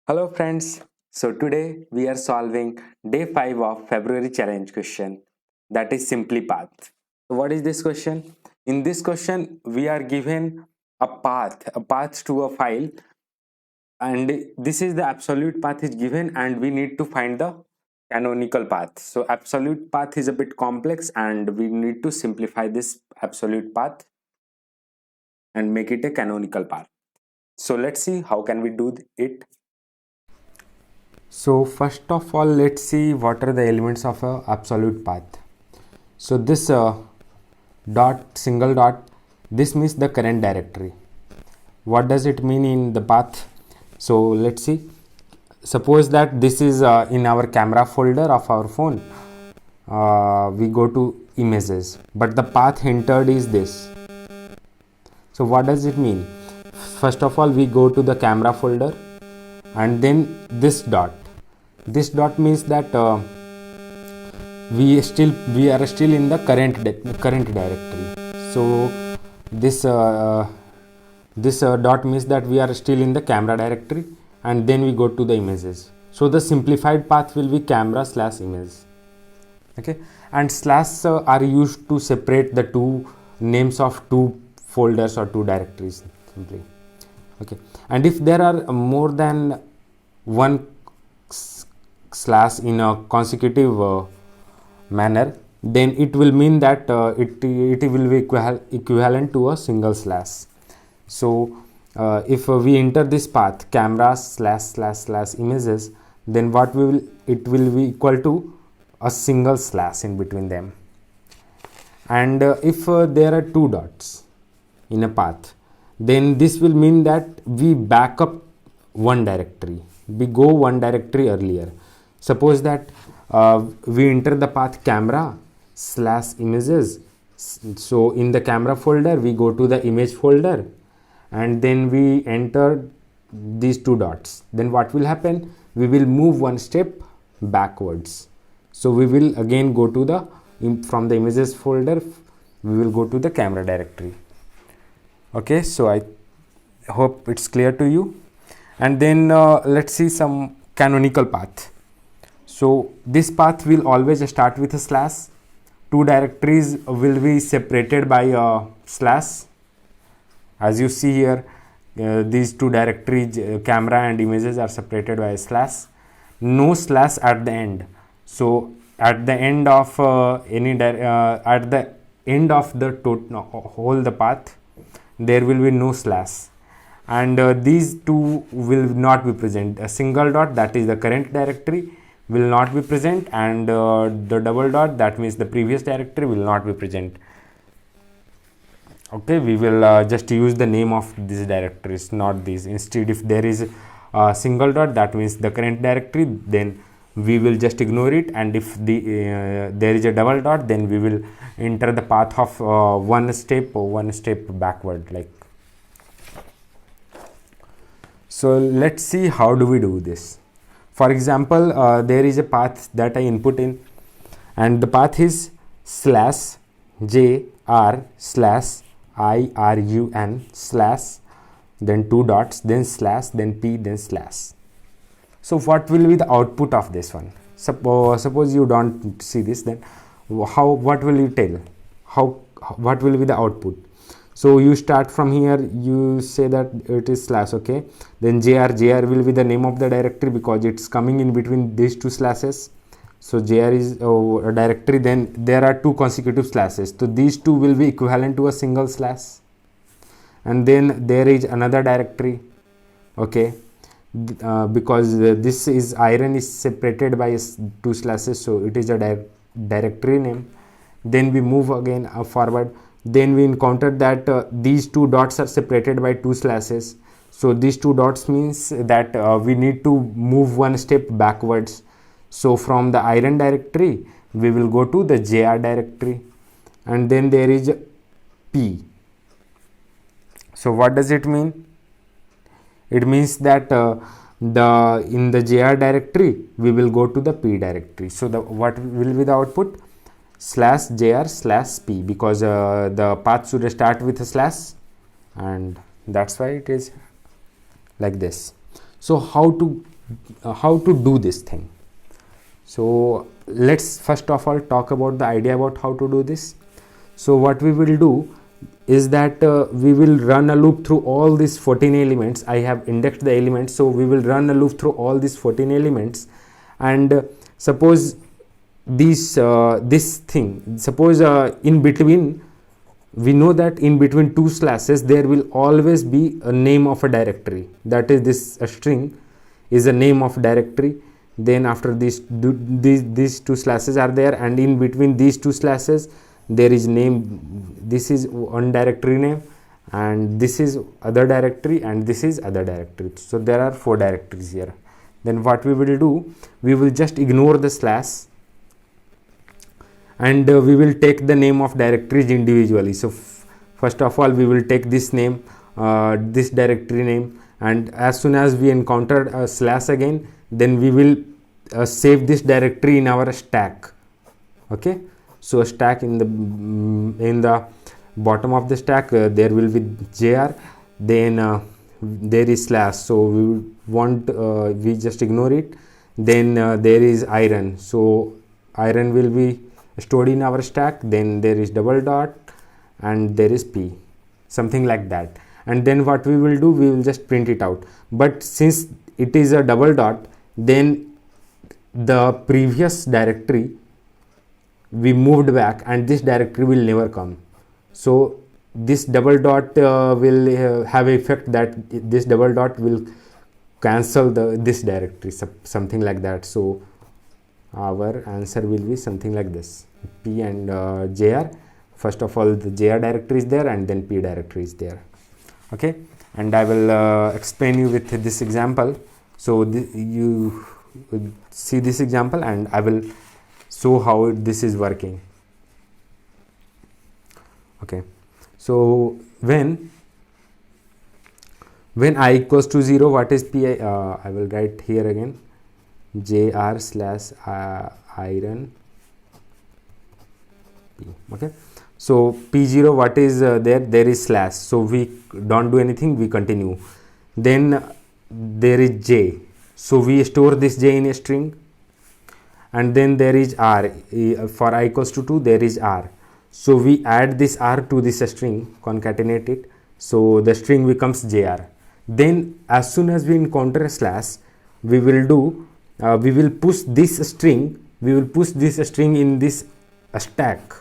Hello friends. So today we are solving day 5 of February challenge question, that is simply path. So what is this question? In this question we are given a path to a file, and this is the absolute path is given and we need to find the canonical path. So absolute path is a bit complex and we need to simplify this absolute path and make it a canonical path. So let's see how can we do it. So first of all, let's see what are the elements of a absolute path. So this single dot, this means the current directory. What does it mean in the path? So let's see. Suppose that this is in our camera folder of our phone. We go to images, but the path entered is this. So what does it mean? First of all, we go to the camera folder and then this dot means that we are still in the current directory. So this dot means that we are still in the camera directory, and then we go to the images. So the simplified path will be camera/image. Okay, and slash are used to separate the two names of two folders or two directories simply. Okay, and if there are more than one slash in a consecutive manner, then it will mean that it will be equivalent to a single slash. So if we enter this path camera//images, then it will be equal to a single slash in between them. And if there are two dots in a path, then this will mean that we back up one directory, we go one directory earlier. Suppose that we enter the path camera/images. So in the camera folder we go to the image folder and then we enter these two dots. Then what will happen? We will move one step backwards. So we will again go to the from the images folder, we will go to the camera directory. Okay, so I hope it's clear to you. And then let's see some canonical path. So this path will always start with a slash. Two directories will be separated by a slash. As you see here, these two directories, camera and images, are separated by a slash. No slash at the end. So at the end of at the end of the whole the path, there will be no slash, and these two will not be present. A single dot, that is the current directory, will not be present, and the double dot, that means the previous directory, will not be present. Okay, we will just use the name of these directories, not these. Instead, if there is a single dot, that means the current directory, then we will just ignore it, and if there is a double dot, then we will enter the path of one step backward, like. So let's see how do we do this. For example, there is a path that I input in, and the path is /JR/IRUN/ then two dots, then slash, then P, then slash. So what will be the output of this one? Suppose you don't see this, then what will you tell? What will be the output? So you start from here, you say that it is slash. Okay, then jr will be the name of the directory because it's coming in between these two slashes. So jr is a directory, then there are two consecutive slashes, so these two will be equivalent to a single slash. And then there is another directory. Okay, because this is iron is separated by two slashes, so it is a directory name. Then we move again forward, then we encounter that these two dots are separated by two slashes. So these two dots means that we need to move one step backwards. So from the iron directory we will go to the jr directory, and then there is P. So what does it mean? It means that in the jr directory we will go to the P directory. So what will be the output? /JR/P, because the path should start with a slash, and that's why it is like this. So how to how to do this thing. So let's first of all talk about the idea about how to do this. So what we will do is that we will run a loop through all these 14 elements. I have indexed the elements, so we will run a loop through all these 14 elements, and suppose this thing, suppose in between, we know that in between two slashes there will always be a name of a directory, that is this a string is a name of directory. Then after these two slashes are there, and in between these two slashes there is name, this is one directory name, and this is other directory, and this is other directory. So there are 4 directories here. Then what we will do, we will just ignore the slash, and we will take the name of directories individually. So first of all we will take this name, this directory name, and as soon as we encountered a slash again, then we will save this directory in our stack. Okay, so a stack in the bottom of the stack, there will be JR, then there is slash, so we want we just ignore it. Then there is iron, so iron will be stored in our stack. Then there is double dot, and there is P, something like that. And then what we will do, we will just print it out. But since it is a double dot, then the previous directory we moved back, and this directory will never come. So this double dot will have effect that this double dot will cancel this directory, something like that. So our answer will be something like this: P and JR. First of all, the JR directory is there, and then P directory is there. Okay, and I will explain you with this example. So you see this example, and I will show how this is working. Okay, so when I equals to 0, what is Pi? I will write here again, JR slash iron P. Okay, so P0, what is there is slash, so we don't do anything, we continue. Then there is J, so we store this J in a string. And then there is R, for I equals to 2, there is R, so we add this R to this string, concatenate it, so the string becomes JR. Then as soon as we encounter a slash, we will do we will push this string in this stack,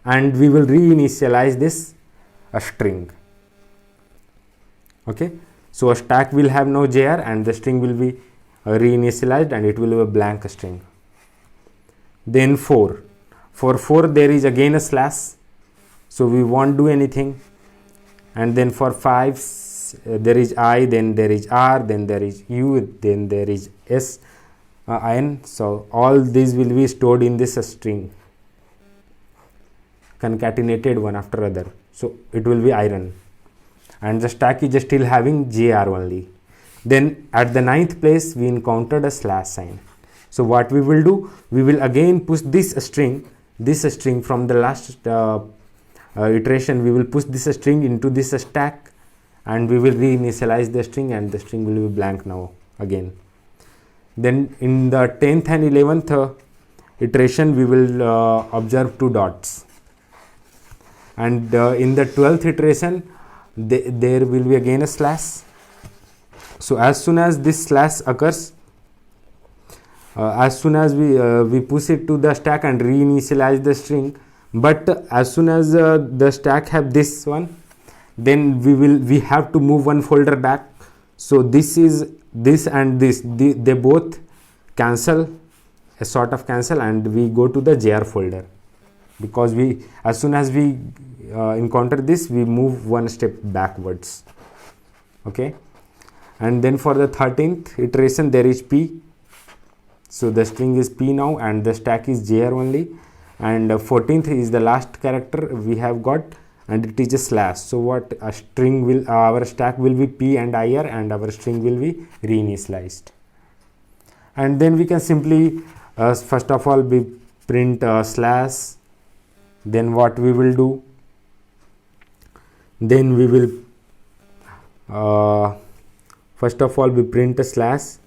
and we will reinitialize this string. Okay, so a stack will have no JR, and the string will be reinitialized, and it will be a blank string. Then for 4 there is again a slash, so we won't do anything. And then for 5 there is I, then there is R, then there is U, then there is S, N. So all these will be stored in this string, concatenated one after other, so it will be iron, and the stack is still having JR only. Then at the 9th place we encountered a slash sign, so what we will do, we will again push this string from the last iteration, we will push this string into this stack, and we will reinitialize the string, and the string will be blank now again. Then in the 10th and 11th iteration we will observe 2 dots, and in the 12th iteration there will be again a slash. So as soon as this slash occurs, as soon as we push it to the stack and reinitialize the string, but as soon as the stack have this one, then we have to move one folder back. So this and this, they both cancel, a sort of cancel, and we go to the JR folder, because as soon as we encounter this, we move one step backwards. Okay, and then for the 13th iteration there is P, so the string is P now, and the stack is JR only, and 14th is the last character we have got, and it is a slash. So what a string will, our stack will be P and IR, and our string will be reinitialized. And then we can simply first of all we print slash. Then what we will do, then we will first of all we print a slash,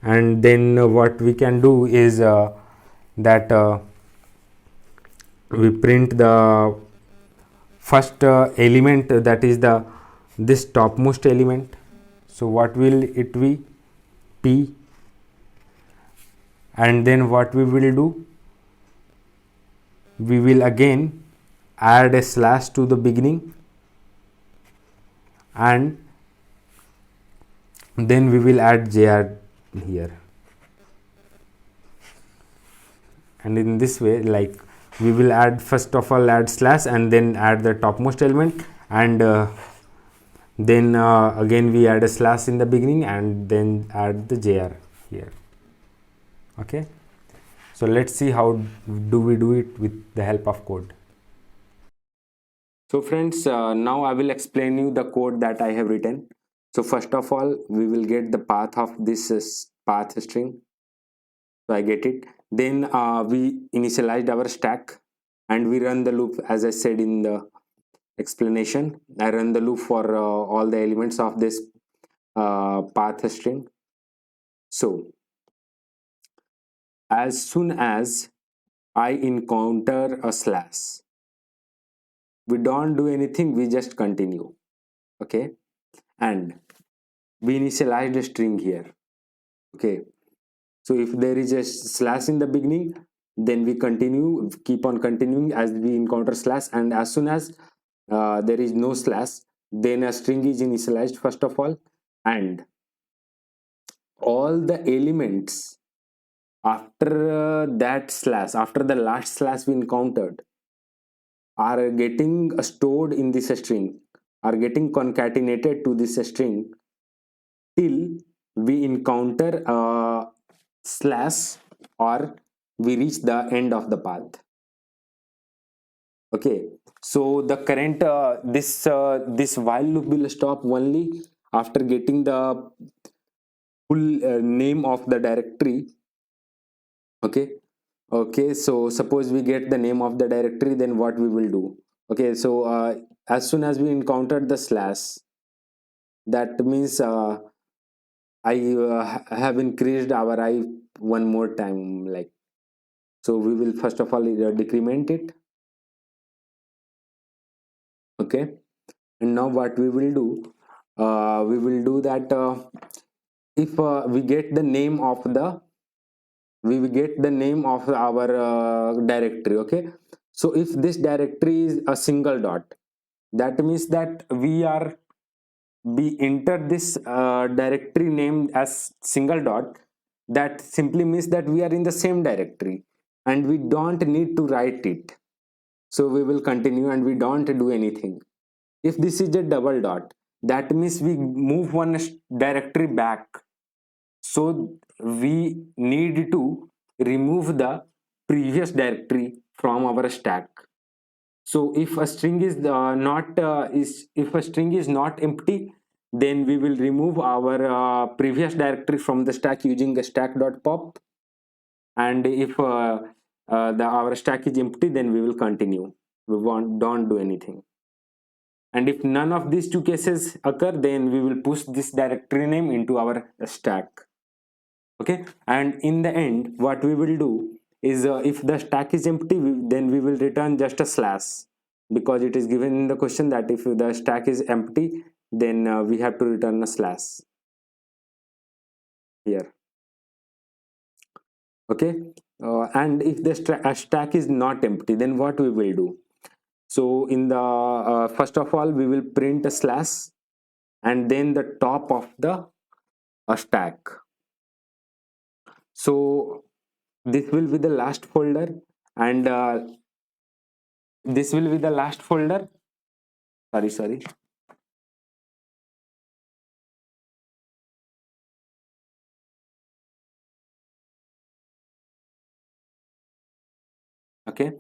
and then what we can do is that we print the first element, that is the this topmost element. So what will it be? P. And then what we will do, we will again add a slash to the beginning, and then we will add jr here. And in this way, like, we will add, first of all add slash and then add the topmost element, and then again we add a slash in the beginning and then add the jr here. Okay, so let's see how do we do it with the help of code. So friends, now I will explain you the code that I have written. So first of all, we will get the path of this path string. So I get it. Then we initialized our stack and we run the loop, as I said in the explanation. I run the loop for all the elements of this path string. So as soon as I encounter a slash, we don't do anything, we just continue. Okay, and we initialize a string here. Okay, so if there is a slash in the beginning, then we continue, keep on continuing as we encounter slash, and as soon as there is no slash, then a string is initialized first of all, and all the elements after that slash, after the last slash we encountered, are getting stored in this string, are getting concatenated to this string till we encounter a slash or we reach the end of the path. Okay, so the current this while loop will stop only after getting the full name of the directory. Okay, okay, so suppose we get the name of the directory, then what we will do? Okay, so as soon as we encountered the slash, that means I have increased our I one more time, like, so we will first of all decrement it. Okay, and now what we will do, we will do that if we get the name of the, we will get the name of our directory. Okay, so if this directory is a single dot, that means that we enter this directory named as single dot. That simply means that we are in the same directory and we don't need to write it. So we will continue and we don't do anything. If this is a double dot, that means we move one directory back. So we need to remove the previous directory from our stack. So if a string is not if a string is not empty, then we will remove our previous directory from the stack using a stack.pop. And if our stack is empty, then we will continue. We don't do anything. And if none of these two cases occur, then we will push this directory name into our stack. Okay, and in the end what we will do is if the stack is empty, then we will return just a slash, because it is given in the question that if the stack is empty, then we have to return a slash here. Okay, and if the stack is not empty, then what we will do? So in the first of all, we will print a slash and then the top of the stack. So this will be the last folder, and this will be the last folder. Sorry. Okay,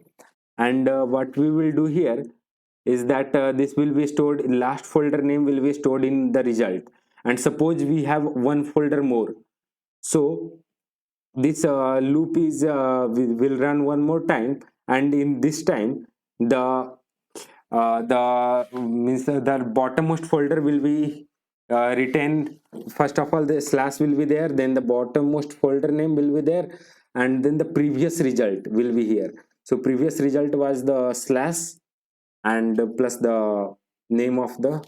and what we will do here is that this will be stored, last folder name will be stored in the result. And suppose we have one folder more, so this loop is will run one more time, and in this time the means the bottommost folder will be retain, first of all the slash will be there, then the bottommost folder name will be there, and then the previous result will be here. So previous result was the slash and plus the name of the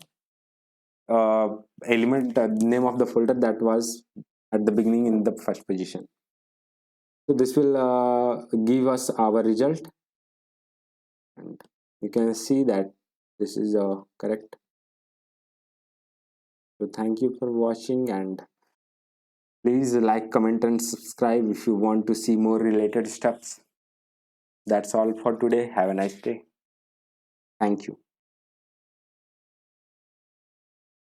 element, name of the folder that was at the beginning in the first position. So this will give us our result, and you can see that this is correct. So thank you for watching, and please like, comment and subscribe if you want to see more related stuffs. That's all for today. Have a nice day. Thank you.